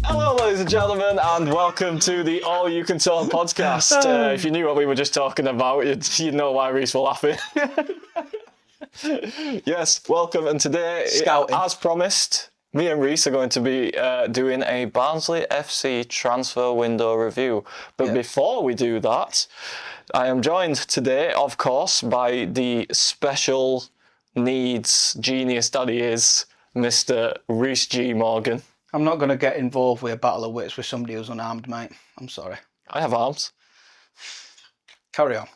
Hello, ladies and gentlemen, and welcome to the All You Can Talk podcast. If you knew what we were just talking about, you'd know why Reese were laughing. Yes, welcome, and today, as promised, me and Reese are going to be doing a Barnsley FC transfer window review. But before we do that, I am joined today, of course, by the special needs genius that he is, Mr. Reese G. Morgan. I'm not going to get involved with a battle of wits with somebody who's unarmed, mate. I'm sorry. I have arms. Carry on.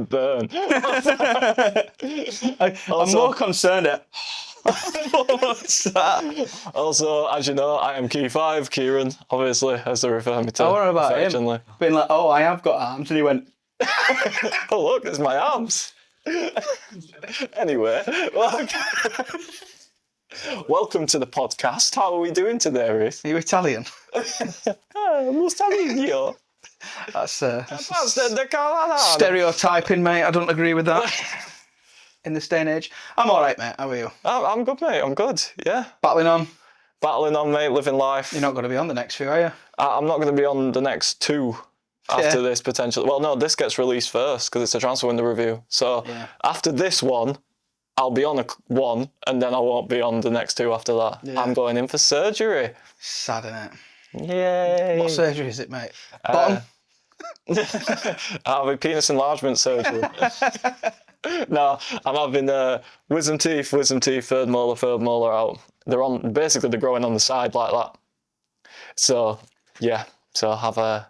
Burn. I'm more concerned at... What's that? Also, as you know, I am Key 5, Kieran, obviously, as they refer me to. I wonder about him. Being like, oh, I have got arms. And he went... Oh, look, there's my arms. Anyway, welcome to the podcast. How are we doing today, Reese? Are you Italian? Mustarino. That's the stereotyping, mate. I don't agree with that. In this day and age. I'm all right, mate. How are you? I'm good, mate. I'm good, yeah. Battling on? Battling on, mate. Living life. You're not going to be on the next few, are you? I'm not going to be on the next two after this, potentially. Well, no, this gets released first because it's a transfer window review. So after this one, I'll be on one, and then I won't be on the next two after that. Yeah. I'm going in for surgery. Sad, innit? Yay. What surgery is it, mate? Bottom? I'll have a penis enlargement surgery. No, I'm having wisdom teeth, third molar out. They're growing on the side like that. So, yeah. So I have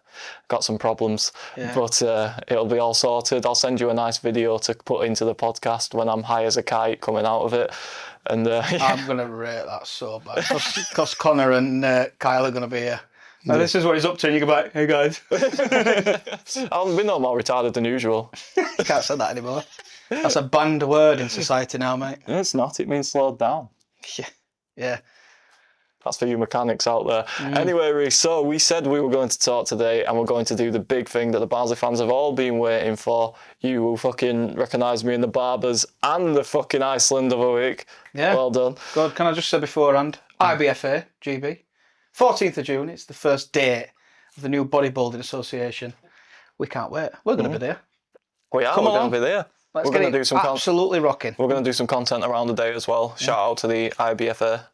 got some problems, but it'll be all sorted. I'll send you a nice video to put into the podcast when I'm high as a kite coming out of it. And I'm going to rate that so bad because Connor and Kyle are going to be here. Now this is what he's up to and you go back, hey guys. I'll be no more retarded than usual. You can't say that anymore. That's a banned word in society now, mate. It's not, it means slowed down. Yeah. That's for you mechanics out there. Anyway, Reece, so we said we were going to talk today and we're going to do the big thing that the Barnsley fans have all been waiting for. You will fucking recognise me in the Barbers and the fucking Iceland of a week. Yeah. Well done. God, can I just say beforehand, IBFA, GB, 14th of June, it's the first date of the new Bodybuilding Association. We can't wait. We're going to be there. We are, we're going to be there. Let's get it absolutely rocking. We're going to do some content around the day as well. Shout out to the IBFA.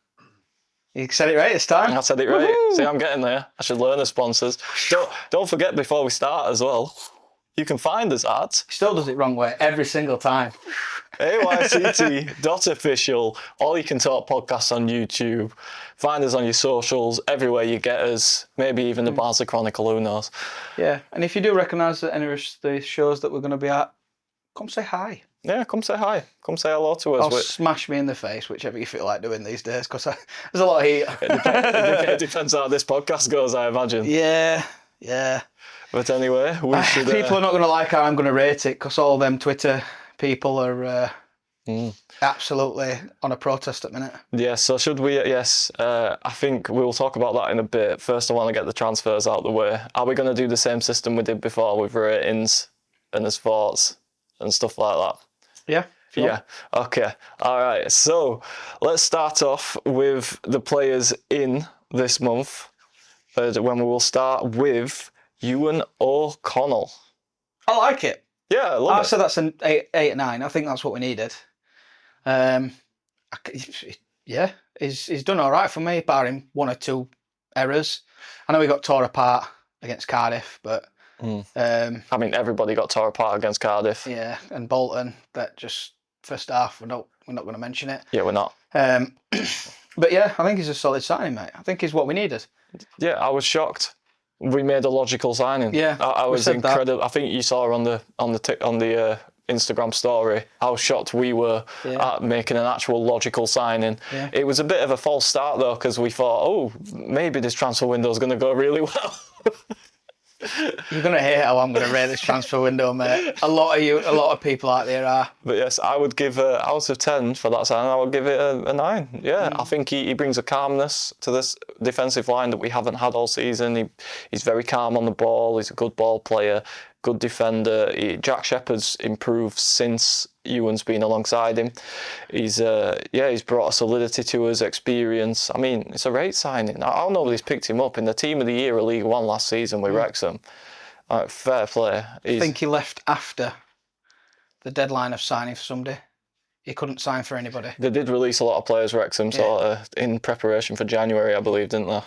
You said it right this time. I said it right. Woo-hoo! See, I'm getting there. I should learn the sponsors. Don't forget before we start as well, you can find us at... He still does it wrong way every single time. ayct.official. All You Can Talk podcasts on YouTube. Find us on your socials, everywhere you get us. Maybe even the Barnsley Chronicle, who knows. Yeah, and if you do recognise any of the shows that we're going to be at, come say hi. Yeah, come say hi. Come say hello to us. Or smash me in the face, whichever you feel like doing these days, because there's a lot of heat. It depends how this podcast goes, I imagine. Yeah. But anyway, we should... People are not going to like how I'm going to rate it, because all them Twitter people are absolutely on a protest at the minute. Yeah, so should we... Yes, I think we'll talk about that in a bit. First, I want to get the transfers out of the way. Are we going to do the same system we did before with ratings and as thoughts and stuff like that? Yeah. Yeah. Okay. All right. So let's start off with the players in this month. When we will start with Ewan O'Connell. I like it. Yeah, I love it. I said that's an 8 or 9. I think that's what we needed. He's done all right for me, barring 1 or 2 errors. I know he got tore apart against Cardiff, but. I mean, everybody got tore apart against Cardiff. Yeah, and Bolton, that just first half, we're not going to mention it. Yeah, we're not. But yeah, I think he's a solid signing, mate. I think he's what we needed. Yeah, I was shocked. We made a logical signing. Yeah, I was incredible. I think you saw on the Instagram story how shocked we were at making an actual logical signing. Yeah. It was a bit of a false start though, because we thought, oh, maybe this transfer window is going to go really well. You're going to hate how I'm going to rate this transfer window, mate. A lot of people out there are. But yes, I would give out of 10 for that signing, I would give it a 9. Yeah, I think he brings a calmness to this defensive line that we haven't had all season. He's very calm on the ball. He's a good ball player, good defender. Jack Shepherd's improved since Ewan's been alongside him. He's brought a solidity to us, experience. I mean, it's a rate signing. How nobody's picked him up in the team of the year of League One last season with Wrexham. Fair play. I think he left after the deadline of signing for somebody. He couldn't sign for anybody. They did release a lot of players, Wrexham, sort of in preparation for January, I believe, didn't they?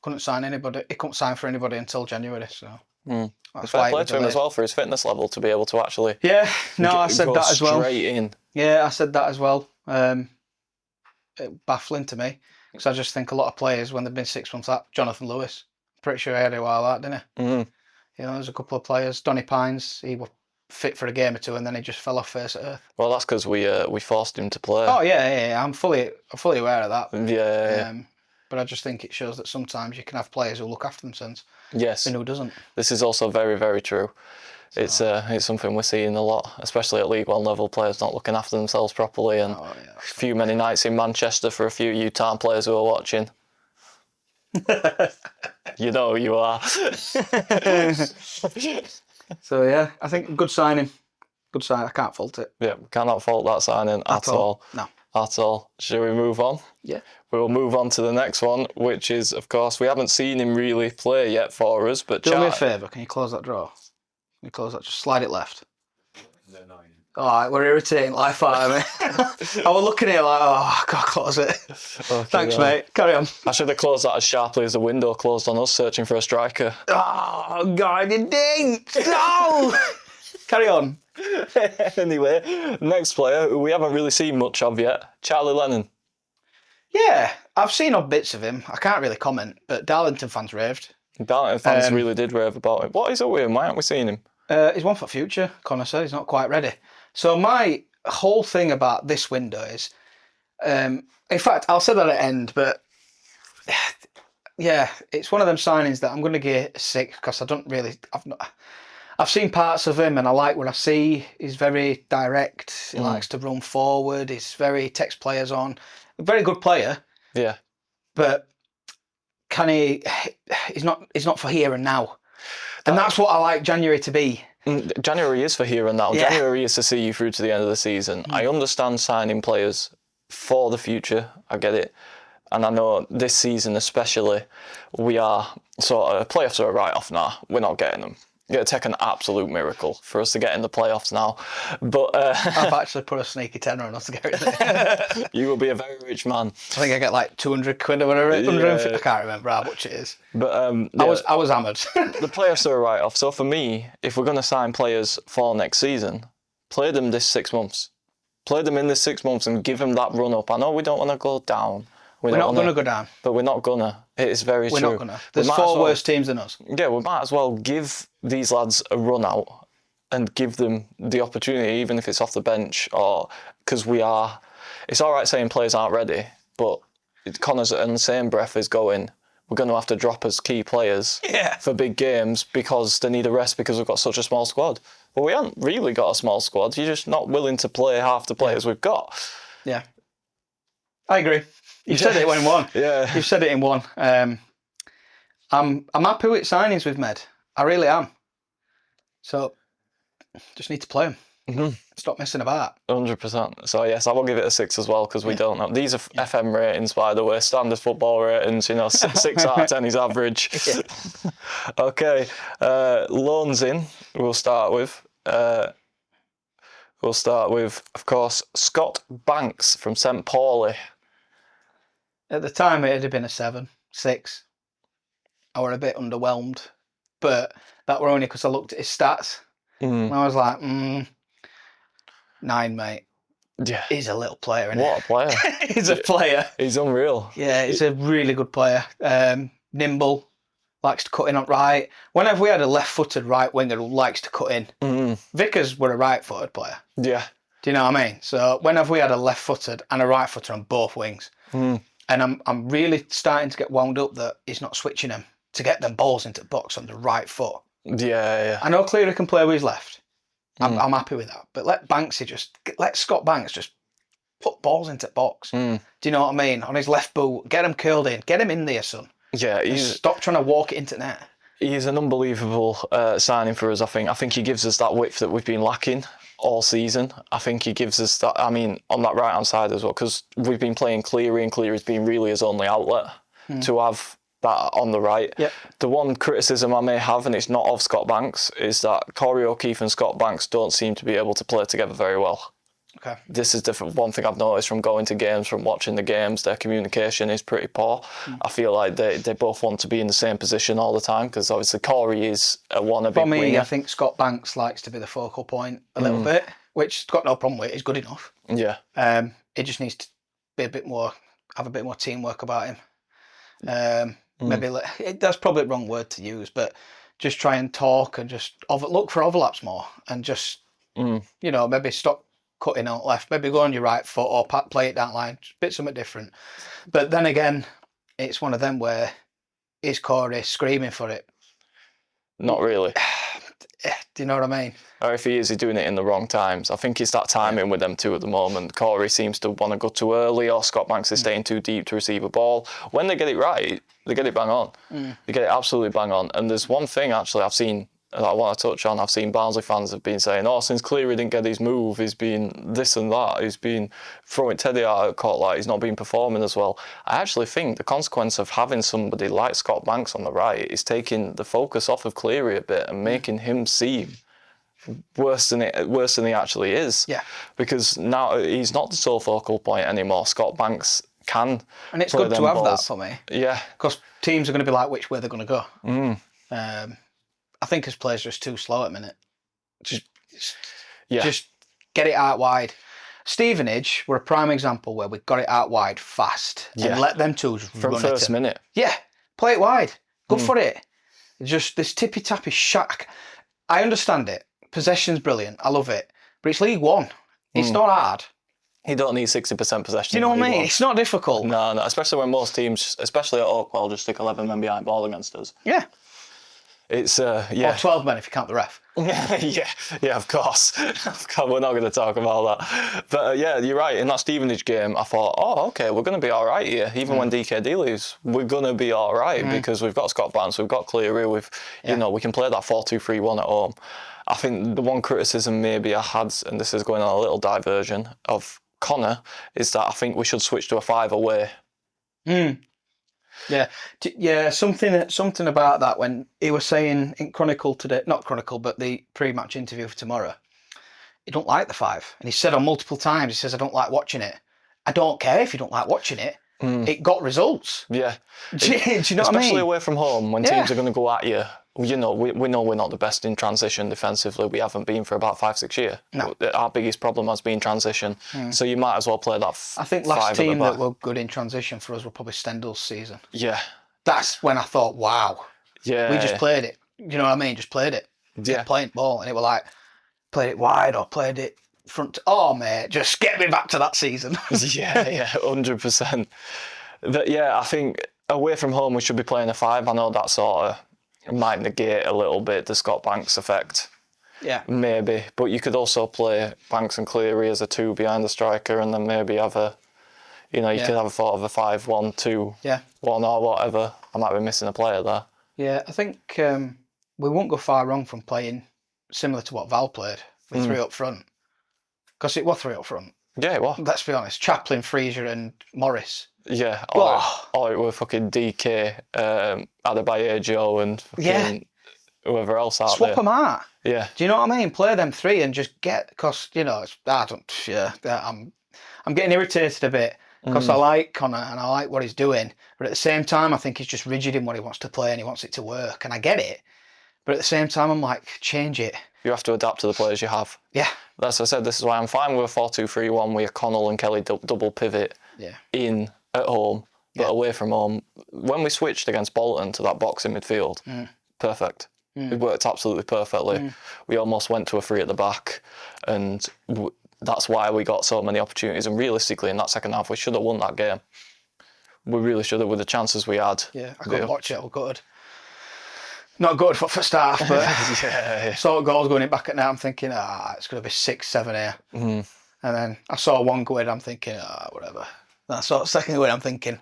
Couldn't sign anybody. He couldn't sign for anybody until January. So that's fair why play to him as well for his fitness level to be able to actually. Yeah, no, I said that as well. Straight in. Yeah, I said that as well. Baffling to me because I just think a lot of players when they've been 6 months out. Jonathan Lewis, pretty sure he had a while out, didn't he? Mm-hmm. You know, there's a couple of players. Donny Pines, he was fit for a game or two, and then he just fell off face of earth. Well, that's because we forced him to play. Oh yeah. I'm fully aware of that. Yeah. But I just think it shows that sometimes you can have players who look after themselves. Yes. And who doesn't. This is also very, very true. So. It's something we're seeing a lot, especially at League One level, players not looking after themselves properly, and many nights in Manchester for a few U-Town players who are watching. You know you are. So yeah, I think good signing. Good sign. I can't fault it. Yeah, cannot fault that signing at all. No. At all. Shall we move on? Yeah. We'll move on to the next one, which is, of course, we haven't seen him really play yet for us, but do me a favour. Can you close that drawer? Can you close that? Just slide it left. All right, we're irritating life out of me. I was looking at it like, oh, God, close it. Okay, thanks, mate. Carry on. I should have closed that as sharply as the window closed on us searching for a striker. Oh, God, you didn't. No! Carry on. Anyway, next player, who we haven't really seen much of yet, Charlie Lennon. Yeah, I've seen odd bits of him. I can't really comment, but Darlington fans raved. Darlington fans really did rave about him. What is up with him? Why aren't we seeing him? He's one for future, Connor said. He's not quite ready. So my whole thing about this window is, in fact, I'll say that at the end, but yeah, it's one of them signings that I'm going to give a 6 because I don't really, I've seen parts of him and I like what I see. He's very direct. He likes to run forward. He's very takes players on. A very good player. Yeah. But can he? He's not for here and now, and that's what I like January to be. January is for here and now. Yeah. January is to see you through to the end of the season. I understand signing players for the future. I get it. And I know this season especially, we are sort of, playoffs are a write-off now. We're not getting them. It'd take an absolute miracle for us to get in the playoffs now. But I've actually put a sneaky tenner on us to get in there. You will be a very rich man. I think I get like 200 quid or whatever. I can't remember how much it is. But I was hammered. The playoffs are a write-off. So for me, if we're going to sign players for next season, play them this 6 months. Play them in this 6 months and give them that run-up. I know we don't want to go down. We're not going to go down. But we're not going to. It is very true. We're not going to. There's 4 worse teams than us. Yeah, we might as well give these lads a run out and give them the opportunity, even if it's off the bench, or because it's all right saying players aren't ready, but Connor's in the same breath is going, we're going to have to drop as key players for big games because they need a rest because we've got such a small squad. Well, we haven't really got a small squad. You're just not willing to play half the players we've got. Yeah. I agree. You've said it in one. Yeah. You've said it in one. I'm happy with signings we've made. I really am. So, just need to play them. Mm-hmm. Stop messing about. 100%. So yes, I will give it a 6 as well because we don't know. These are FM ratings, by the way, standard football ratings. 6 out of 10 is average. Yeah. Okay, loans in. We'll start with. Of course, Scott Banks from St Pauli. At the time, it had been a 7, 6. I were a bit underwhelmed, but that were only because I looked at his stats. And I was like, 9, mate. Yeah. He's a little player, isn't What a player. He's a player. He's unreal. Yeah, he's a really good player. Nimble, likes to cut in on right. Whenever we had a left-footed right winger who likes to cut in, Vickers were a right-footed player. Yeah. Do you know what I mean? So whenever we had a left-footed and a right-footed on both wings, and I'm really starting to get wound up that he's not switching them to get them balls into the box on the right foot. Yeah. I know Cleary can play with his left. I'm happy with that. But let Scott Banks just put balls into the box. Do you know what I mean? On his left boot, get him curled in, get him in there, son. Yeah, stop trying to walk it into net. He's an unbelievable signing for us. I think he gives us that width that we've been lacking. all season. I think he gives us that. I mean, on that right hand side as well, because we've been playing Cleary, and Cleary's been really his only outlet to have that on the right. Yep. The one criticism I may have, and it's not of Scott Banks, is that Corey O'Keefe and Scott Banks don't seem to be able to play together very well. Okay. This is one thing I've noticed from going to games, from watching the games. Their communication is pretty poor. I feel like they both want to be in the same position all the time, because obviously Corey is a wannabe For me, winger. I think Scott Banks likes to be the focal point a little bit, which he's got no problem with. He's good enough. Yeah. He just needs to be a bit more, have a bit more teamwork about him. Maybe that's probably the wrong word to use, but just try and talk and just look for overlaps more, and just maybe stop cutting out left. Maybe go on your right foot or play it down line. Just a bit something different. But then again, it's one of them where is Corey screaming for it? Not really. Do you know what I mean? Or if he is, he's doing it in the wrong times. I think it's that timing with them two at the moment. Corey seems to want to go too early, or Scott Banks is staying too deep to receive a ball. When they get it right, they get it bang on. They get it absolutely bang on. And there's one thing actually I've seen that I want to touch on. I've seen Barnsley fans have been saying, oh, since Cleary didn't get his move, he's been this and that. He's been throwing Teddy out of court, like he's not been performing as well. I actually think the consequence of having somebody like Scott Banks on the right is taking the focus off of Cleary a bit and making him seem worse than he actually is. Yeah. Because now he's not the sole focal point anymore. Scott Banks can. And it's play good to them have balls. that for me. Yeah. Because teams are going to be like, which way they're going to go. I think his players are just too slow at the minute. Just get it out wide. Stevenage were a prime example where we got it out wide fast and let them two just From run first it. minute. Yeah, play it wide. Good for it. Just this tippy-tappy shack. I understand it. Possession's brilliant. I love it. But it's League One. It's not hard. You don't need 60% possession. Do you know what I in League mean? One. It's not difficult. No, especially when most teams, especially at Oakwell, just stick 11 men behind ball against us. Yeah. It's, Or 12 men if you count the ref. yeah, of course. We're not going to talk about that. But yeah, you're right. In that Stevenage game, I thought, oh, okay, we're going to be all right here. Even when DKD leaves, we're going to be all right because we've got Scott Barnes, we've got Cleary, we can play that 4-2-3-1 at home. I think the one criticism maybe I had, and this is going on a little diversion, of Connor, is that I think we should switch to a 5 away. Yeah, something about that when he was saying in Chronicle today, not Chronicle, but the pre-match interview for tomorrow, he don't like the 5. And he said on multiple times, he says, I don't like watching it. I don't care if you don't like watching it. It got results. Yeah. Do you know what I mean? Especially away from home, when teams are going to go at you. We know we're not the best in transition defensively. We haven't been for about 5-6 years. No. Our biggest problem has been transition. So you might as well play that. I think last team that were good in transition for us were probably Stendhal's season. Yeah. That's when I thought, wow. Yeah. We just played it. You know what I mean? Just played it. Yeah. Playing ball, and it were like played it wide or played it front. Oh mate, just get me back to that season. yeah, 100%. But yeah, I think away from home we should be playing a 5. I know that sort of might negate a little bit the Scott Banks effect. Yeah. Maybe. But you could also play Banks and Cleary as a 2 behind the striker, and then maybe have a, could have a thought of a 5-1-2, 1 or whatever. I might be missing a player there. Yeah, I think we won't go far wrong from playing similar to what Val played with 3 up front. Because it was 3 up front. Yeah, it was. Let's be honest. Chaplin, Fraser and Morris. Yeah, or it were fucking DK, Adebayo, Joe and fucking whoever else out Swap there. them out. Yeah. Do you know what I mean? Play them 3 and just get, because, I'm getting irritated a bit because I like Connor and I like what he's doing. But at the same time, I think he's just rigid in what he wants to play and he wants it to work. And I get it. But at the same time, I'm like, change it. You have to adapt to the players you have. Yeah. That's what I said. This is why I'm fine with a 4-2-3-1 with Connell and Kelly double pivot in at home, but away from home. When we switched against Bolton to that box in midfield, perfect. It worked absolutely perfectly. We almost went to a 3 at the back, and that's why we got so many opportunities. And realistically, in that second half, we should have won that game. We really should have with the chances we had. Yeah, I couldn't watch it. I was good. Not good for first half, but saw goals going in back at now. I'm thinking, it's going to be 6-7 here. And then I saw one go in. I'm thinking, whatever. And I saw the second go in. I'm thinking,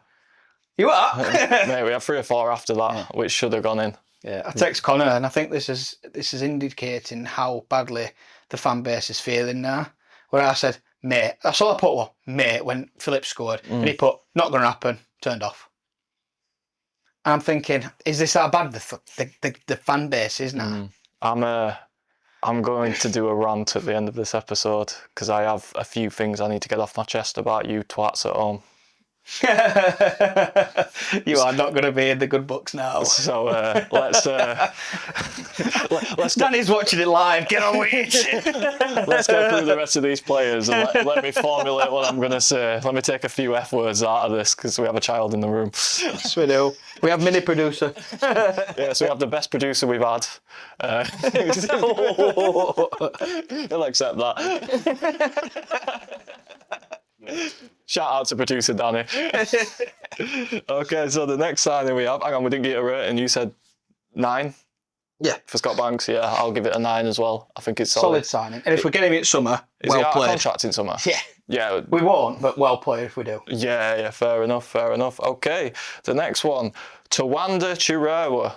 you are? Mate, we had 3 or 4 after that, which should have gone in. Yeah, I text Connor, and I think this is indicating how badly the fan base is feeling now. Where I said, mate, that's all I put was, mate, when Philip scored. And he put, not going to happen, turned off. And I'm thinking, is this how bad the fan base is now? I'm going to do a rant at the end of this episode because I have a few things I need to get off my chest about you twats at home. You are not going to be in the good books now. So let's Danny's watching it live. Get on with it. Let's go through the rest of these players and let me formulate what I'm going to say. Let me take a few F words out of this because we have a child in the room. Yes, we do. We have mini producer. Yeah, so we have the best producer we've had. He'll accept that. Shout out to producer Danny. Okay, so the next signing we have, hang on, we didn't get a rating. You said 9? Yeah. For Scott Banks, yeah, I'll give it a 9 as well. I think it's Solid signing. And if we get him in summer, Is well he out of played. contract in summer? Yeah. Yeah. We won't, but well played if we do. Yeah, fair enough. Okay, the next one, Tawanda Chirewa.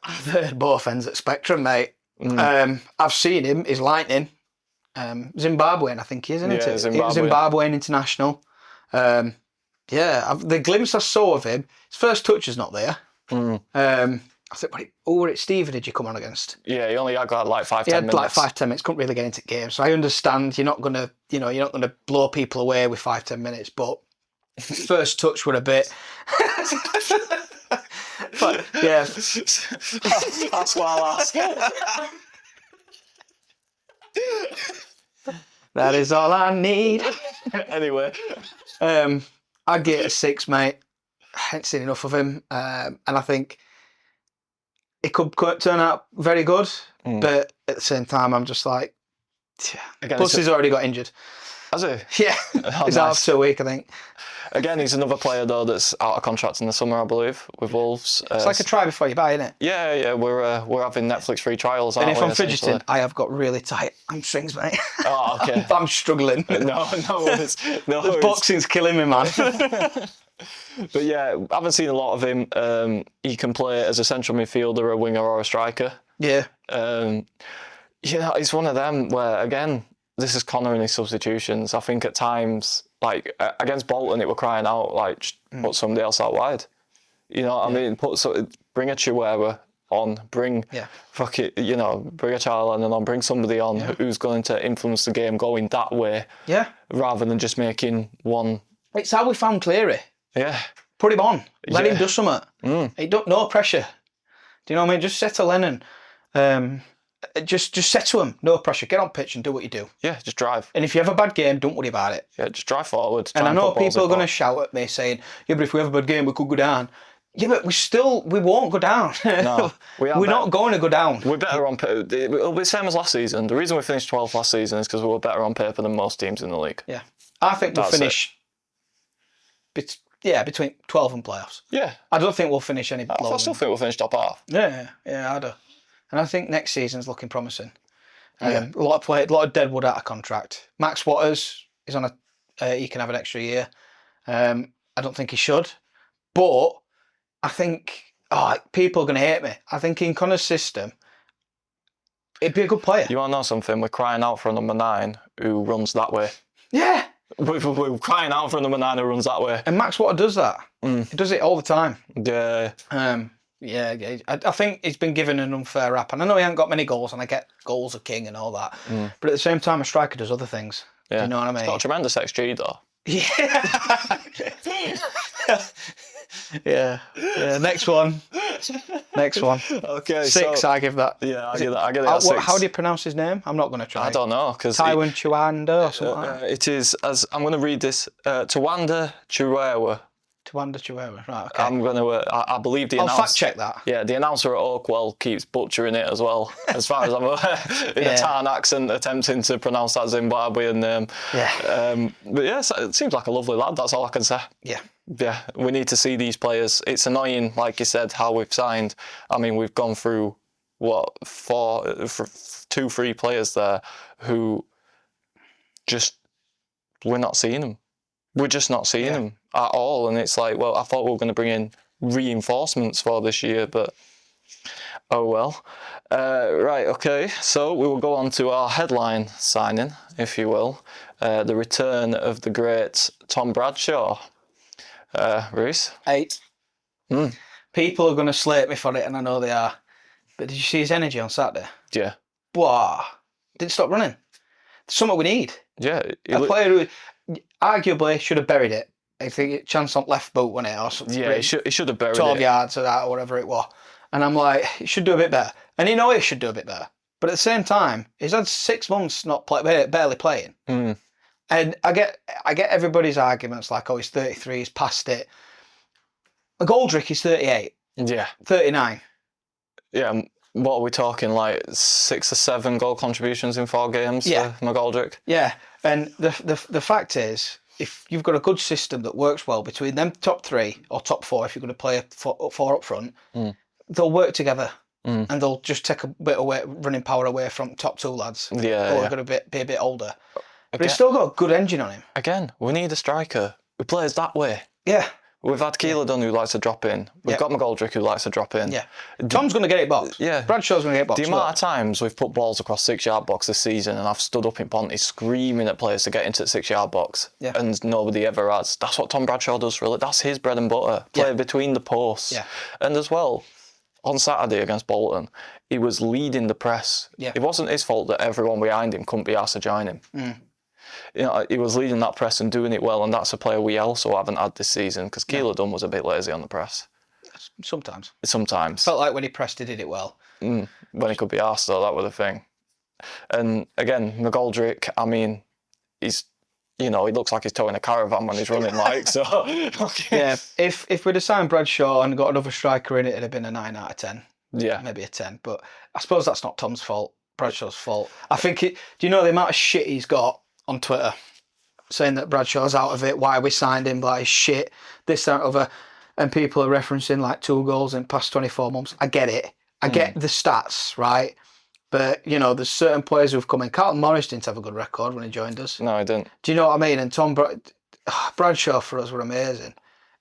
I've heard both ends of the spectrum, mate. I've seen him, he's lightning. Zimbabwean, I think he is, isn't Yeah, it? Zimbabwean. Zimbabwean international. The glimpse I saw of him, his first touch is not there. I think, who were it? Stephen did you come on against? Yeah, he only had like 5-10 He had minutes. like 5-10 minutes, couldn't really get into the game. So I understand you're not gonna blow people away with 5-10 minutes, but first touch were a bit. But yeah, That's what I'll ask. that is all I need. Anyway, I'd get a 6, mate. I ain't seen enough of him, and I think it could turn out very good. But at the same time, I'm just like, again, plus he's already got injured. has he? Yeah, Oh, he's out nice. for 2 weeks, I think. Again, he's another player though that's out of contract in the summer, I believe, with Wolves. It's like a try before you buy, isn't it? Yeah, we're having Netflix free trials. And Aren't if we, I'm essentially? fidgeting, I have got really tight hamstrings, mate. Oh, okay. I'm struggling. No, worries. The boxing's killing me, man. But yeah, I haven't seen a lot of him. He can play as a central midfielder, a winger, or a striker. Yeah. It's one of them where, again, this is Connor and his substitutions. I think at times, like against Bolton, it were crying out, like, just put somebody else out wide. You know what I mean? Bring a Chihuahua on, bring bring a child and on, bring somebody on who's going to influence the game going that way. Yeah. Rather than just making one. It's how we found Cleary. Yeah. Put him on. Let him Yeah. do something. No pressure. Do you know what I mean? Just settle in and just set to him. No pressure. Get on pitch and do what you do. Yeah, just drive. And if you have a bad game, don't worry about it. Yeah, just drive forward. And I know put balls people are in going to goal. shout at me saying, yeah, but if we have a bad game, we could go down. Yeah, but we won't go down. No, we're not going to go down. We're better on paper. It'll be the same as last season. The reason we finished 12th last season is because we were better on paper than most teams in the league. Yeah. I think we'll That's finish between 12 and playoffs. Yeah. I don't think we'll finish any lower. I still think we'll finish top half. Yeah, I do. And I think next season's looking promising. A lot of deadwood out of contract. Max Waters is on he can have an extra year. I don't think he should, but I think people are going to hate me. I think in Connor's system, it'd be a good player. You want to know something? We're crying out for a number 9 who runs that way. Yeah. We're crying out for a number 9 who runs that way. And Max Waters does that. He does it all the time. Yeah. I think he's been given an unfair rap, and I know he hasn't got many goals, and I get goals are king and all that. But at the same time, a striker does other things. Yeah. Do you know what I mean? He's got a tremendous XG though. Yeah. yeah. Next one. Okay. 6. So, I give that. yeah, I get it at 6. How do you pronounce his name? I'm not going to try. I don't know because Taiwan Chuanda or something like that. it is as I'm going to read this. Tawanda Chirewa. Chuanda Chihuahua. Right. Okay. I'm going to. I believe the I'll announcer. fact check that. Yeah, the announcer at Oakwell keeps butchering it as well, as far as I'm aware, in a Tarn accent, attempting to pronounce that Zimbabwean name. Yeah. But yeah, it seems like a lovely lad, that's all I can say. Yeah. Yeah, we need to see these players. It's annoying, like you said, how we've signed. I mean, we've gone through, 2-3 players there who just, we're not seeing them. We're just not seeing them at all. And it's like, well, I thought we were going to bring in reinforcements for this year, but Oh well. Right, okay. So we will go on to our headline signing, if you will. The return of the great Tom Bradshaw. Reese? 8. People are going to slate me for it, and I know they are. But did you see his energy on Saturday? Yeah. Wow. Didn't stop running. It's something we need. Yeah. A player who arguably should have buried it. I think it chance on left boot, wasn't it? Or something. Yeah, he should have buried 12 it. yards or that, or whatever it was. And I'm like, he should do a bit better. And he knows he should do a bit better. But at the same time, he's had 6 months not barely playing. And I get everybody's arguments like, oh, he's 33, he's past it. McGoldrick is 38. Yeah. 39. Yeah. What are we talking, like 6 or 7 goal contributions in 4 games for McGoldrick? Yeah. And the fact is, if you've got a good system that works well between them top 3 or top 4, if you're going to play 4 up front, they'll work together and they'll just take a bit away, running power away from top 2 lads who are going to be a bit older. But he's still got a good engine on him. Again, we need a striker who plays that way. Yeah. We've had Keeler Dunn who likes to drop in. We've got McGoldrick who likes to drop in. Yeah. Tom's going to get it box. Yeah. Bradshaw's going to get it box. The amount of times we've put balls across 6-yard box this season and I've stood up in Ponty screaming at players to get into the 6-yard box and nobody ever has. That's what Tom Bradshaw does really. That's his bread and butter. Play between the posts. Yeah. And as well, on Saturday against Bolton, he was leading the press. Yeah. It wasn't his fault that everyone behind him couldn't be asked to join him. You know, he was leading that press and doing it well, and that's a player we also haven't had this season because Keeler Dunn was a bit lazy on the press. Sometimes. Felt like when he pressed, he did it well. When he could be asked, though, that was the thing. And again, McGoldrick, I mean, he's, you know, he looks like he's towing a caravan when he's running, like, so. Okay. Yeah, if we'd have signed Bradshaw and got another striker in it, it'd have been a 9 out of 10. Yeah. Maybe a 10, but I suppose that's not Tom's fault, Bradshaw's fault. I think, do you know the amount of shit he's got on Twitter saying that Bradshaw's out of it, why we signed him, like shit, this, that, other, and people are referencing like 2 goals in past 24 months. I get it. I get the stats, right? But, you know, there's certain players who've come in. Carlton Morris didn't have a good record when he joined us. No, he didn't. Do you know what I mean? And Bradshaw for us were amazing.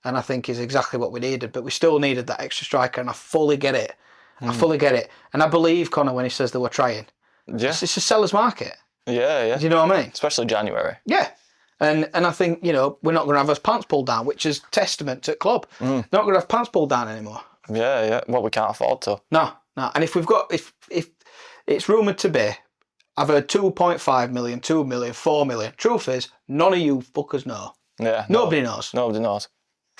And I think is exactly what we needed. But we still needed that extra striker, and I fully get it. I fully get it. And I believe Connor when he says they were trying. Yeah. It's a seller's market. Yeah, yeah. Do you know what I mean? Especially January. Yeah. And I think, you know, we're not going to have his pants pulled down, which is testament to the club. They're not going to have pants pulled down anymore. Yeah, yeah. Well, we can't afford to. No. And if we've got, if it's rumoured to be, I've heard 2.5 million, 2 million, 4 million. Truth is, none of you fuckers know. Yeah. Nobody knows. Nobody knows.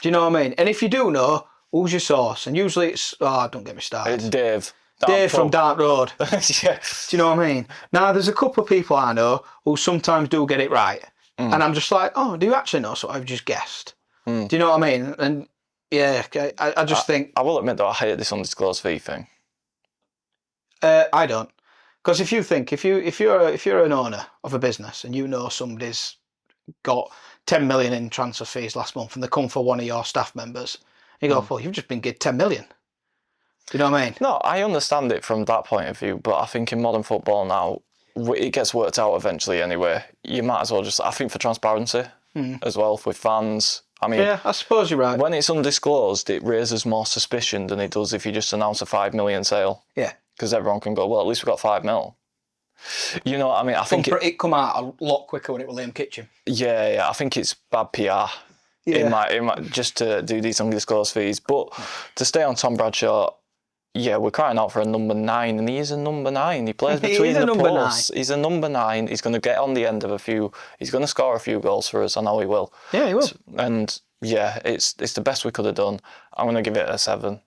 Do you know what I mean? And if you do know, who's your source? And usually it's, don't get me started. It's Dave. Dave from Dark Road. Yeah. Do you know what I mean? Now, there's a couple of people I know who sometimes do get it right. And I'm just like, oh, do you actually know? So I've just guessed. Do you know what I mean? And yeah, I just think... I will admit, though, I hate this undisclosed fee thing. I don't. Because if you think, if you're an owner of a business and you know somebody's got 10 million in transfer fees last month and they come for one of your staff members, you go, well, you've just been given 10 million. Do you know what I mean? No, I understand it from that point of view, but I think in modern football now, it gets worked out eventually anyway. You might as well just, I think for transparency as well, with fans. I mean, yeah, I suppose you're right. When it's undisclosed, it raises more suspicion than it does if you just announce a 5 million sale. Yeah. Because everyone can go, well, at least we got 5 mil. You know what I mean? I think it come out a lot quicker when it was Liam Kitchen. Yeah, I think it's bad PR. Yeah. It might just to do these undisclosed fees. But to stay on Tom Bradshaw, yeah, we're crying out for a number 9, and he is a number 9. He plays between the posts. He's a number 9. He's going to get on the end of a few. He's going to score a few goals for us. I know he will. Yeah, he will. And yeah, it's the best we could have done. I'm going to give it a 7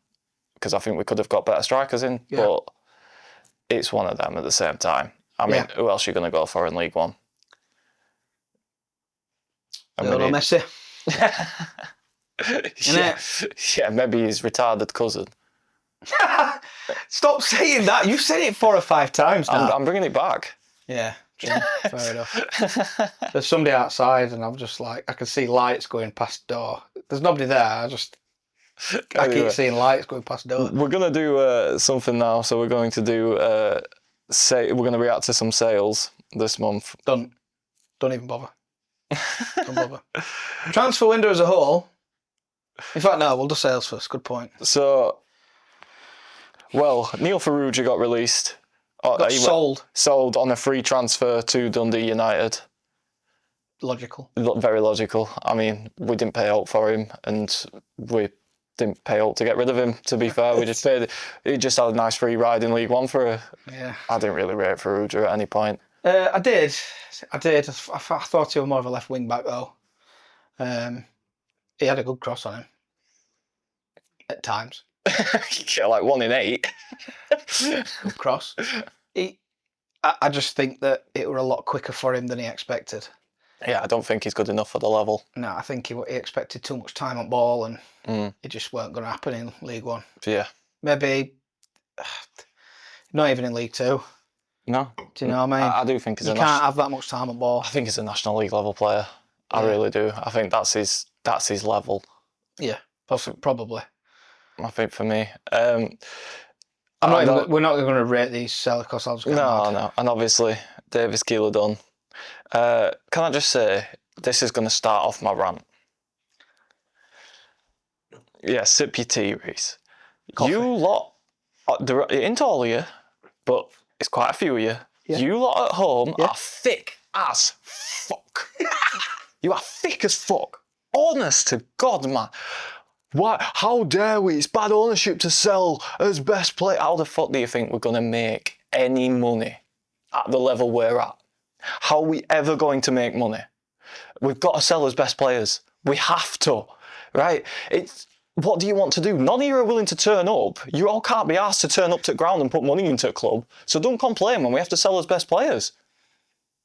because I think we could have got better strikers in, but it's one of them at the same time. I mean, who else are you going to go for in League One? Lionel Messi. Yeah, maybe his retarded cousin. Stop saying that. You've said it 4 or 5 times now. I'm bringing it back. Yeah, fair enough. There's somebody outside and I'm just like, I can see lights going past the door. There's nobody there. I keep seeing lights going past the door. We're going to do something now. So we're going to do, we're going to react to some sales this month. Don't even bother. Don't bother. Transfer window as a whole. In fact, no, we'll do sales first. Good point. So Well, Neil Ferrugia got released. Got sold. Sold on a free transfer to Dundee United. Logical. Very logical. I mean, we didn't pay out for him, and we didn't pay out to get rid of him, to be fair. We just paid. He just had a nice free ride in League One for a... Yeah. I didn't really rate Ferrugia at any point. I did. I thought he was more of a left wing back, though. He had a good cross on him. At times. Yeah, like 1 in 8. Good cross. I just think that it were a lot quicker for him than he expected. Yeah, I don't think he's good enough for the level. No, I think he expected too much time on ball, and it just weren't going to happen in League One. Yeah. Maybe not even in League Two. No. Do you know what I mean? I do think he's you can't have that much time on ball. I think he's a National League level player. I really do. I think that's his level. Yeah, probably. I think for me. We're not going to rate these because I'll just get mad. No. And obviously, Davis Keeler done. Can I just say, this is going to start off my rant. Yeah, sip your tea, Reese. Coffee. You lot, it ain't all of you, but it's quite a few of you. Yeah. You lot at home are thick as fuck. You are thick as fuck. Honest to God, man. Why? How dare we? It's bad ownership to sell as best player. How the fuck do you think we're going to make any money at the level we're at? How are we ever going to make money? We've got to sell as best players. We have to, right? What do you want to do? None of you are willing to turn up. You all can't be asked to turn up to the ground and put money into a club. So don't complain when we have to sell as best players.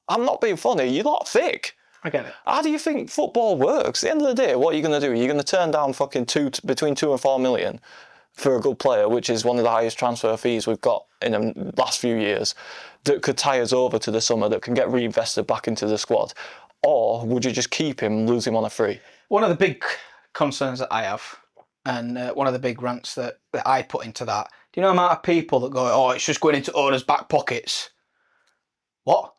I'm not being funny. You're not thick. I get it. How do you think football works? At the end of the day, what are you going to do? You're going to turn down fucking between 2 and 4 million for a good player, which is one of the highest transfer fees we've got in the last few years, that could tie us over to the summer, that can get reinvested back into the squad? Or would you just keep him and lose him on a free? One of the big concerns that I have, and one of the big rants that I put into that, do you know the amount of people that go, oh, it's just going into owners' back pockets? What?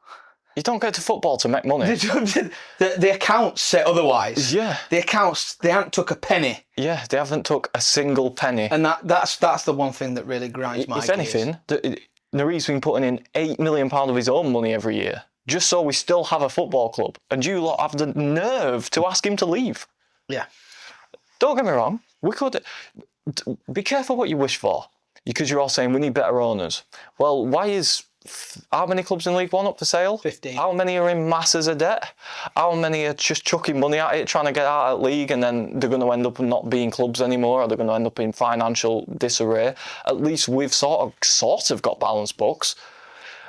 You don't get to football to make money. The accounts say otherwise. Yeah. The accounts, they haven't took a penny. Yeah, they haven't took a single penny. And that's the one thing that really grinds my gears. If anything, Nari's been putting in £8 million of his own money every year, just so we still have a football club. And you lot have the nerve to ask him to leave. Yeah. Don't get me wrong. We could... Be careful what you wish for, because you're all saying we need better owners. Well, why is... How many clubs in League One up for sale? 15. How many are in masses of debt? How many are just chucking money at it, trying to get out of league, and then they're going to end up not being clubs anymore, or they're going to end up in financial disarray? At least we've sort of got balanced books.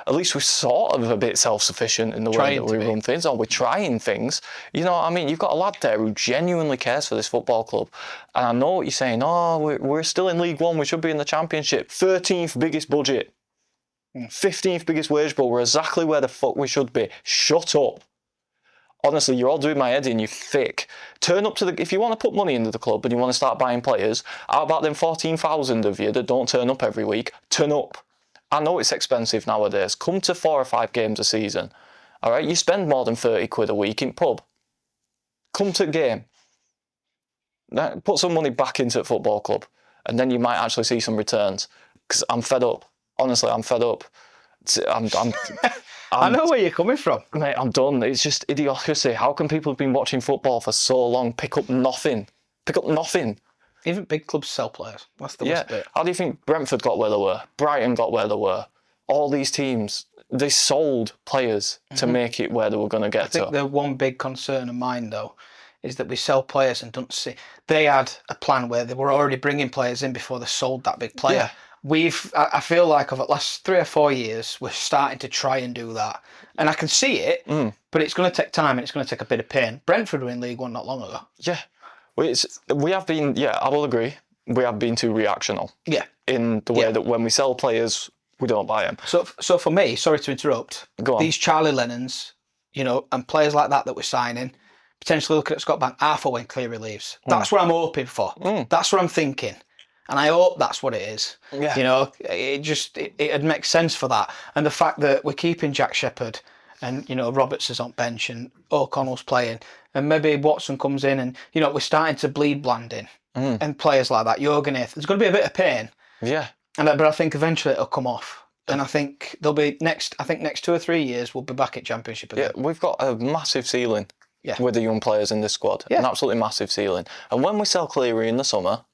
At least we're sort of a bit self-sufficient in the way that we run things, or we're trying things. You know what I mean? You've got a lad there who genuinely cares for this football club. And I know what you're saying. Oh, we're still in League One. We should be in the Championship. 13th biggest budget. 15th biggest wage bill. We're exactly where the fuck we should be. Shut up. Honestly, you're all doing my head in, you thick. Turn up to if you want to put money into the club and you want to start buying players, how about them 14,000 of you that don't turn up every week? Turn up. I know it's expensive nowadays. Come to 4 or 5 games a season. All right, you spend more than 30 quid a week in pub. Come to the game. Put some money back into the football club, and then you might actually see some returns. Because I'm fed up. Honestly, I'm fed up. I know where you're coming from. Mate, I'm done. It's just idiocracy. How can people have been watching football for so long pick up nothing? Pick up nothing. Even big clubs sell players. That's the worst bit. How do you think Brentford got where they were? Brighton got where they were? All these teams, they sold players to make it where they were going to get to. I think the one big concern of mine, though, is that we sell players and don't see... They had a plan where they were already bringing players in before they sold that big player. Yeah. I feel like over the last 3 or 4 years, we're starting to try and do that. And I can see it, but it's going to take time and it's going to take a bit of pain. Brentford were in League One not long ago. Yeah. We have been, I will agree, we have been too reactional. Yeah. In the way that when we sell players, we don't buy them. So for me, sorry to interrupt, these Charlie Lennons, and players like that we're signing, potentially looking at Scott Bank, Arthur when Cleary leaves. That's what I'm hoping for. That's what I'm thinking. And I hope that's what it is. Yeah. It'd make sense for that. And the fact that we're keeping Jack Shepherd and, Roberts is on bench and O'Connell's playing and maybe Watson comes in and, we're starting to bleed Blanding and players like that. Jorgeneth. There's going to be a bit of pain. Yeah. But I think eventually it'll come off. And I think there'll be next 2 or 3 years, we'll be back at Championship again. Yeah, we've got a massive ceiling Yeah. with the young players in this squad. Yeah. An absolutely massive ceiling. And when we sell Cleary in the summer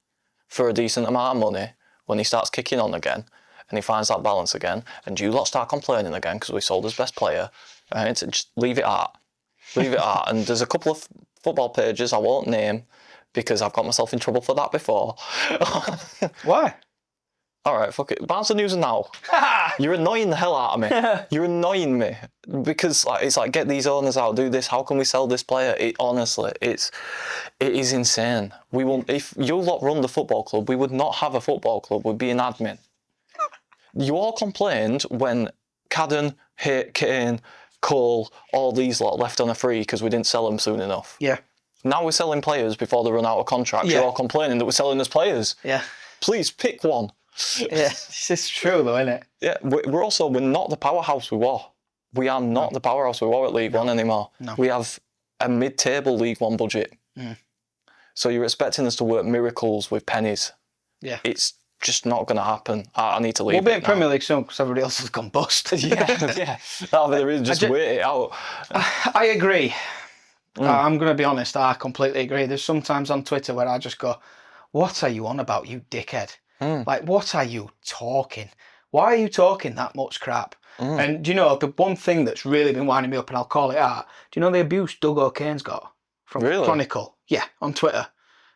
for a decent amount of money, when he starts kicking on again and he finds that balance again, and you lot start complaining again because we sold his best player, right, just leave it at. Leave it at. And there's a couple of football pages I won't name because I've got myself in trouble for that before. Why? All right, fuck it. Bounce the news now. You're annoying the hell out of me. You're annoying me because it's like get these owners out, do this. How can we sell this player? Honestly, it is insane. We will, if you lot run the football club, we would not have a football club. We'd be an admin. You all complained when Cadden, Kane, Cole, all these lot left on a free because we didn't sell them soon enough. Yeah. Now we're selling players before they run out of contract. Yeah. You're all complaining that we're selling as players. Yeah. Please pick one. Yeah, this is true though, isn't it? Yeah, we're not the powerhouse we were. We are not the powerhouse we were at League One anymore. No. We have a mid-table League One budget. So you're expecting us to work miracles with pennies. Yeah. It's just not going to happen. I need to leave. We'll be in now. Premier League soon because everybody else has gone bust. yeah. That'll be the reason. Just wait it out. I agree. I'm going to be honest. I completely agree. There's sometimes on Twitter where I just go, "What are you on about, you dickhead? Like, what are you talking? Why are you talking that much crap?" And do you know the one thing that's really been winding me up, and I'll call it out. Do you know the abuse Doug O'Kane's got from Chronicle? Yeah, on Twitter.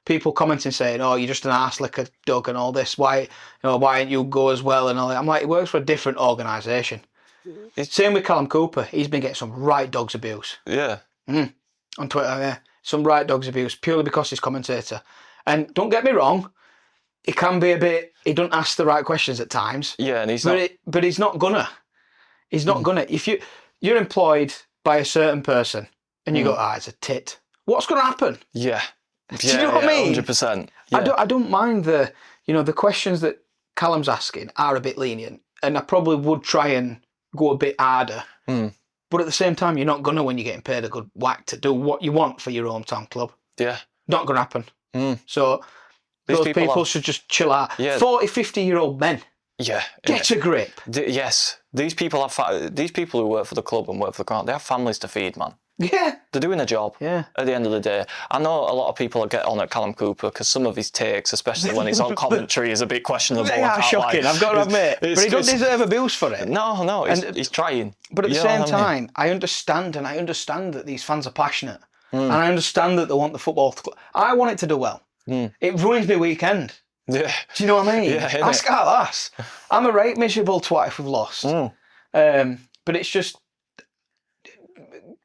People commenting saying, "Oh, you're just an arse licker, Doug, and all this. Why don't you go as well?" And all that. I'm like, he works for a different organisation. Same with Callum Cooper. He's been getting some right dogs abuse. Yeah. On Twitter, yeah, some right dogs abuse purely because he's commentator. And don't get me wrong, he can be a bit. He doesn't ask the right questions at times. Yeah, and he's but he's not gonna. He's not gonna. If you're employed by a certain person and you go, it's a tit. What's gonna happen? Yeah. Do you know what I mean? 100%. I don't mind the questions that Callum's asking are a bit lenient, and I probably would try and go a bit harder. But at the same time, you're not gonna when you're getting paid a good whack to do what you want for your hometown club. Yeah. Not gonna happen. So those people should just chill out. Yeah. 40, 50-year-old men. Yeah. Get a grip. Yes. These people who work for the club and work for the ground, they have families to feed, man. Yeah. They're doing a job. Yeah. At the end of the day, I know a lot of people get on at Callum Cooper because some of his takes, especially when he's on commentary, is a bit questionable. They are shocking. I've got to admit, but he doesn't deserve abuse for it. No, he's trying. But at the same time, I understand that these fans are passionate, and I understand that they want the football club. I want it to do well. It ruins my weekend. Yeah. Do you know what I mean? Yeah, Ask our lass. I'm a right miserable twat if we've lost. But it's just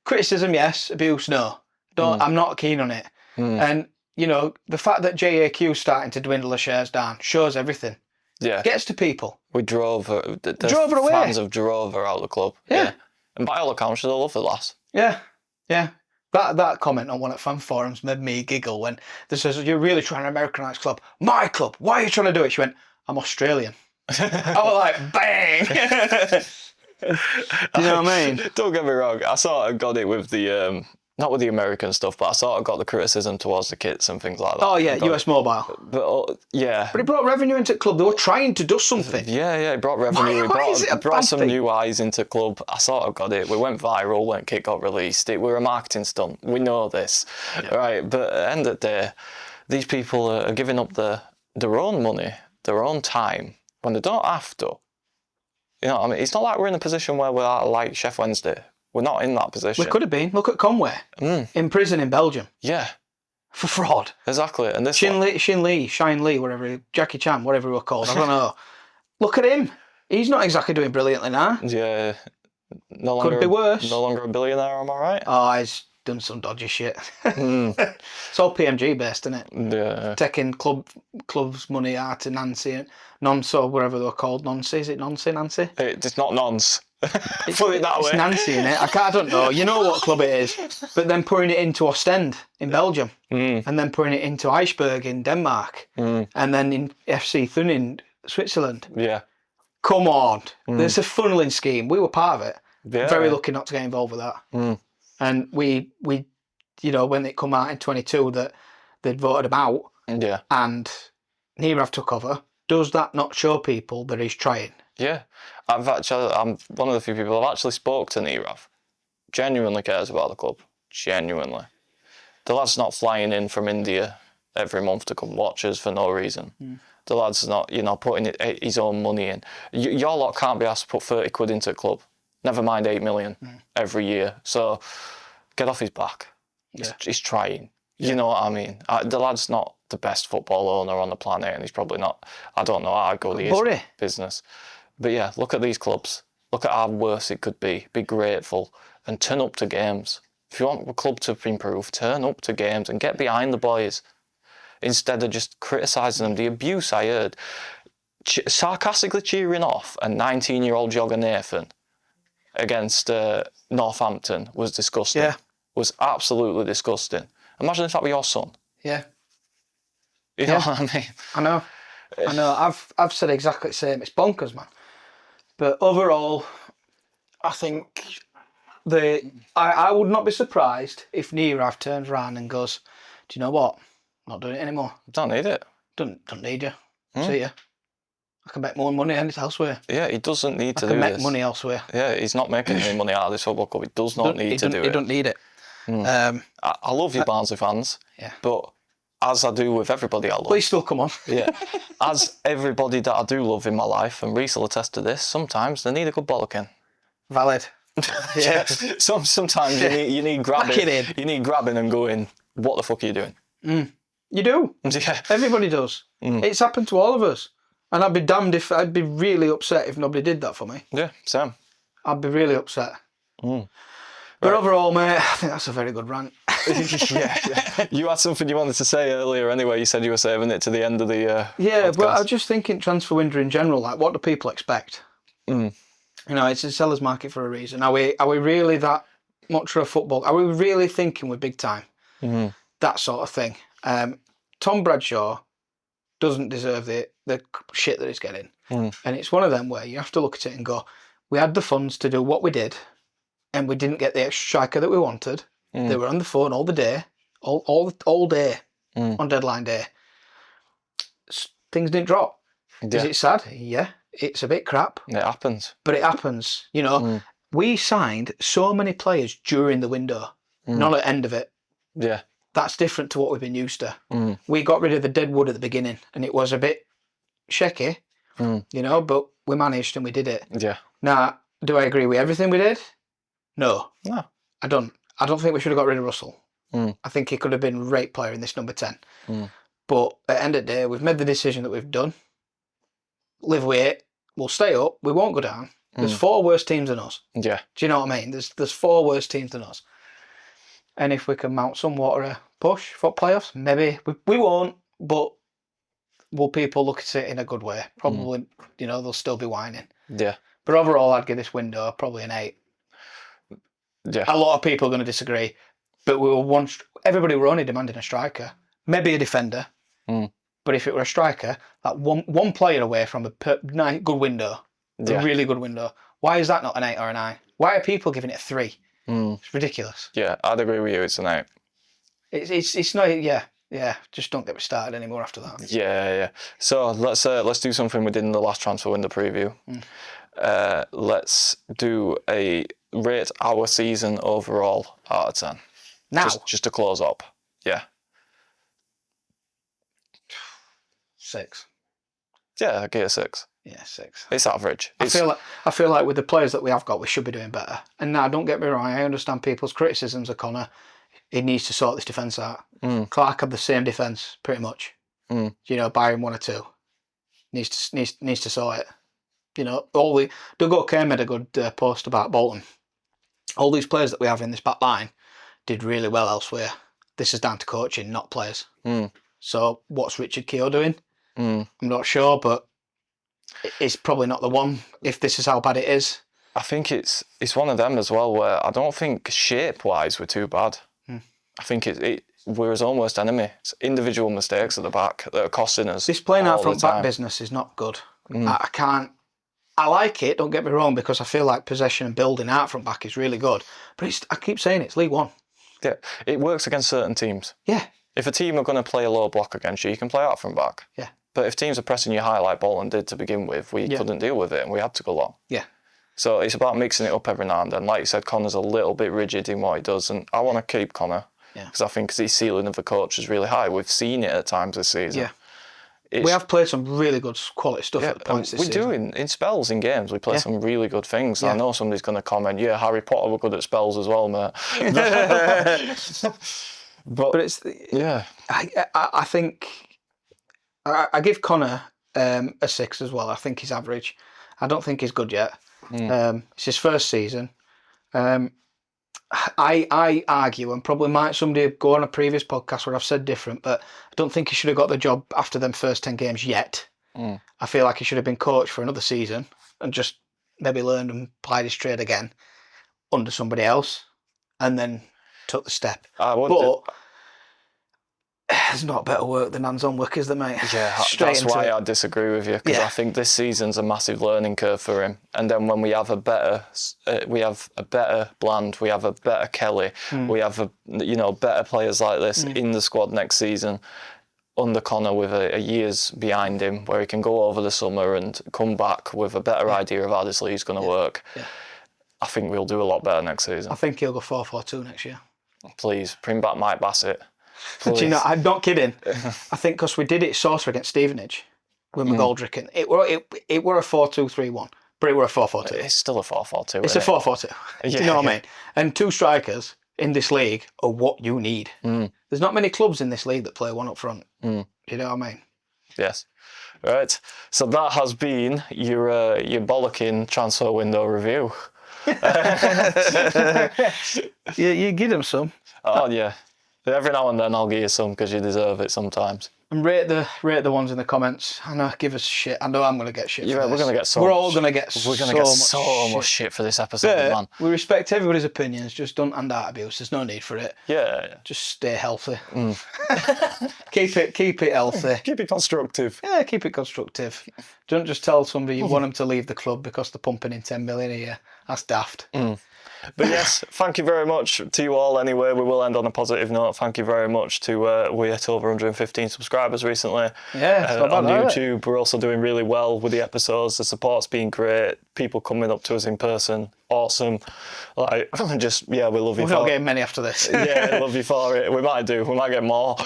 criticism, yes. Abuse, no. I'm not keen on it. And the fact that JAQ is starting to dwindle the shares down shows everything. Yeah. Gets to people. We drove her. Drove her away. Fans have drove her out of the club. Yeah. And by all accounts, she's a lovely lass. Yeah. Yeah. That comment on one at fan forums made me giggle when they says, "You're really trying to Americanise club." My club. Why are you trying to do it? She went, "I'm Australian." I was like, bang. Do you know what I mean? Don't get me wrong. I sort of got it with the not with the American stuff, but I sort of got the criticism towards the kits and things like that. Oh yeah, US Mobile. But yeah. But it brought revenue into the club. They were trying to do something. Yeah, it brought revenue. It brought some new eyes into club. I sort of got it. We went viral when Kit got released. It were a marketing stunt. We know this, right? But at the end of the day, these people are giving up their own money, their own time when they don't have to. You know what I mean? It's not like we're in a position where we're like Chef Wednesday. We're not in that position. We could have been. Look at Conway. In prison in Belgium. Yeah. For fraud. Exactly. And this Shine Lee, whatever, Jackie Chan, whatever he was called. I don't know. Look at him. He's not exactly doing brilliantly now. Yeah. Could be worse. No longer a billionaire, am I right? Oh, he's done some dodgy shit. It's all PMG based, isn't it? Yeah. Taking club's money out to Nancy and Nonce or whatever they're called. Nancy, is it Nancy? It's not nonce. Put it that way. It's Nancy in it. I don't know. You know what club it is. But then pouring it into Ostend in Belgium. And then pouring it into Eichberg in Denmark. And then in FC Thun in Switzerland. Yeah. Come on. There's a funneling scheme. We were part of it. Yeah. Very lucky not to get involved with that. And we when it come out in 22 that they'd voted them out. Yeah. And Nirav took over. does that not show people that he's trying? Yeah. I'm one of the few people I've actually spoke to Nirav. Genuinely cares about the club. Genuinely. The lad's not flying in from India every month to come watch us for no reason. The lad's not, putting his own money in. Your lot can't be asked to put 30 quid into a club. Never mind 8 million every year. So get off his back. Yeah. He's trying. You know what I mean? The lad's not the best football owner on the planet, and he's probably not. I don't know how good he is in business. But yeah, look at these clubs. Look at how worse it could be. Be grateful and turn up to games. If you want the club to improve, turn up to games and get behind the boys instead of just criticising them. The abuse I heard, sarcastically cheering off a 19-year-old jogger Nathan against Northampton was disgusting. Yeah. Was absolutely disgusting. Imagine if that were your son. Yeah. You know what I mean? I know. I've said exactly the same. It's bonkers, man. But overall, I think I would not be surprised if Nirav turns around and goes, do you know what? I'm not doing it anymore. Don't need it. Don't need you. See ya. I can make more money elsewhere. Yeah, he doesn't need to do this. I can make this. money elsewhere. Yeah, he's not making any money out of this football club. He does not need to do it. He don't need it. I love you, Barnsley fans. Yeah. But as I do with everybody I love. Please still come on. Yeah. As everybody that I do love in my life, and Reese will attest to this, sometimes they need a good bollocking. Valid. Yeah. Sometimes you need grabbing. You need grabbing and going, what the fuck are you doing? You do. Yeah. Everybody does. It's happened to all of us. And I'd be really upset if nobody did that for me. Yeah, same. I'd be really upset. But overall, mate, I think that's a very good rant. yeah. You had something you wanted to say earlier anyway. You said you were saving it to the end of the Yeah, podcast. but I was just thinking transfer window in general, like what do people expect? It's a seller's market for a reason. Are we really that much for a football? Are we really thinking we're big time? That sort of thing. Tom Bradshaw doesn't deserve the shit that he's getting. And it's one of them where you have to look at it and go, we had the funds to do what we did, and we didn't get the extra striker that we wanted. They were on the phone all the day, all day on deadline day. Things didn't drop. Is it sad? Yeah, it's a bit crap. It happens. But it happens. We signed so many players during the window, not at the end of it. Yeah. That's different to what we've been used to. We got rid of the dead wood at the beginning, and it was a bit shaky, but we managed and we did it. Yeah. Now, do I agree with everything we did? No. I don't. I don't think we should have got rid of Russell. I think he could have been a great player in this number 10. But at the end of the day, we've made the decision that we've done. Live with it. We'll stay up. We won't go down. There's 4 worse teams than us. Yeah. Do you know what I mean? There's 4 worse teams than us. And if we can mount somewhat of a push for playoffs, maybe we won't, but will people look at it in a good way? Probably, they'll still be whining. Yeah. But overall, I'd give this window probably an 8. Yeah. A lot of people are going to disagree, but everybody were only demanding a striker, maybe a defender. But if it were a striker, that one player away from a good window, a really good window, why is that not an 8 or a 9? Why are people giving it a 3? It's ridiculous. Yeah, I'd agree with you. It's an 8. It's not. Yeah. Just don't get me started anymore after that. Yeah. So let's do something we did in the last transfer window preview. Let's do a rate our season overall out of 10. Now, just to close up. Yeah. 6. Yeah, I give it a 6. Yeah, 6. It's average. I feel like with the players that we have got, we should be doing better. And now, don't get me wrong, I understand people's criticisms of Connor. He needs to sort this defence out. Clark had the same defence, pretty much. Barring 1 or 2. Needs to sort it. Doug O'Kane made a good post about Bolton. All these players that we have in this back line did really well elsewhere. This is down to coaching, not players. So what's Richard Keogh doing? I'm not sure, but it's probably not the one if this is how bad it is. I think it's one of them as well where I don't think shape-wise we're too bad. I think we're his almost enemy. It's individual mistakes at the back that are costing us. This playing out front back business is not good. I like it, don't get me wrong, because I feel like possession and building out front back is really good. But I keep saying it's League One. Yeah, it works against certain teams. Yeah. If a team are going to play a low block against you, you can play out front back. Yeah. But if teams are pressing you high like Bolton did to begin with, we couldn't deal with it and we had to go long. Yeah. So it's about mixing it up every now and then. Like you said, Connor's a little bit rigid in what he does, and I want to keep Connor because I think his ceiling of the coach is really high. We've seen it at times this season. Yeah. We have played some really good quality stuff at the points this season. We do in spells in games. We play some really good things. I know somebody's going to comment, Harry Potter were good at spells as well, mate. but it's I think I give Connor a 6 as well. I think he's average. I don't think he's good yet. It's his first season. I argue, and probably might somebody go on a previous podcast where I've said different, but I don't think he should have got the job after them first 10 games yet. I feel like he should have been coached for another season and just maybe learned and applied his trade again under somebody else and then took the step. But there's not better work than hands-on work, is there, mate? Yeah, that's why I disagree with you, because I think this season's a massive learning curve for him. And then when we have a better Bland, we have a better Kelly, we have better players like this in the squad next season, under Connor with a year's behind him, where he can go over the summer and come back with a better idea of how this league's going to work. Yeah. I think we'll do a lot better next season. I think he'll go 4-4-2 next year. Please, bring back Mike Bassett. Do you know, I'm not kidding. I think because we did it saucer against Stevenage with McGoldrick, and it were a 4-2-3-1, but it were a 4-4-2. It's still a 4-4-2. It's a 4-4-2. Do you know what I mean? And 2 strikers in this league are what you need. There's not many clubs in this league that play one up front. You know what I mean? Yes. Right. So that has been your bollocking transfer window review. You give them some. Oh yeah. Every now and then I'll give you some because you deserve it sometimes. And rate the ones in the comments. I know, give us shit. I know I'm going to get shit. Yeah, we're going to get so. We're all going to get. We're going to get so much shit for this episode, man. We respect everybody's opinions. Just don't hand out abuse. There's no need for it. Yeah. Just stay healthy. Keep it healthy. Keep it constructive. Yeah, keep it constructive. Don't just tell somebody you want them to leave the club because they're pumping in 10 million a year. That's daft. But yes, thank you very much to you all anyway. We will end on a positive note. Thank you very much to, we hit over 115 subscribers recently. Yeah, on YouTube. We're also doing really well with the episodes. The support's been great. People coming up to us in person. Awesome. Like, we love you We're for it. not getting many after this. Yeah, love you for it. We might do. We might get more.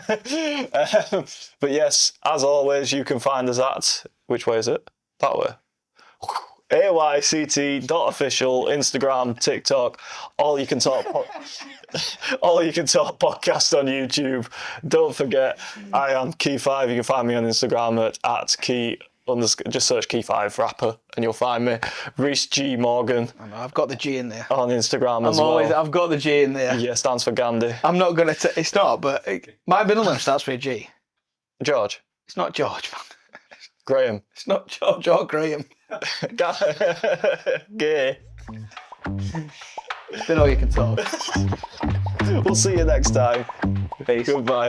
But yes, as always, you can find us at, which way is it? That way. AYCT.official, Instagram, TikTok, all you can talk podcast on YouTube. Don't forget, I am Key5. You can find me on Instagram at Key. Just search Key5 rapper and you'll find me. Reece G Morgan. I know, I've got the G in there. On Instagram as well. I've got the G in there. Yeah, stands for Gandhi. I'm not going to... It's not, but my middle name starts with a G. George. It's not George, man. Graham. It's not George or Graham. Gay. Then all you can talk. We'll see you next time. Peace. Goodbye.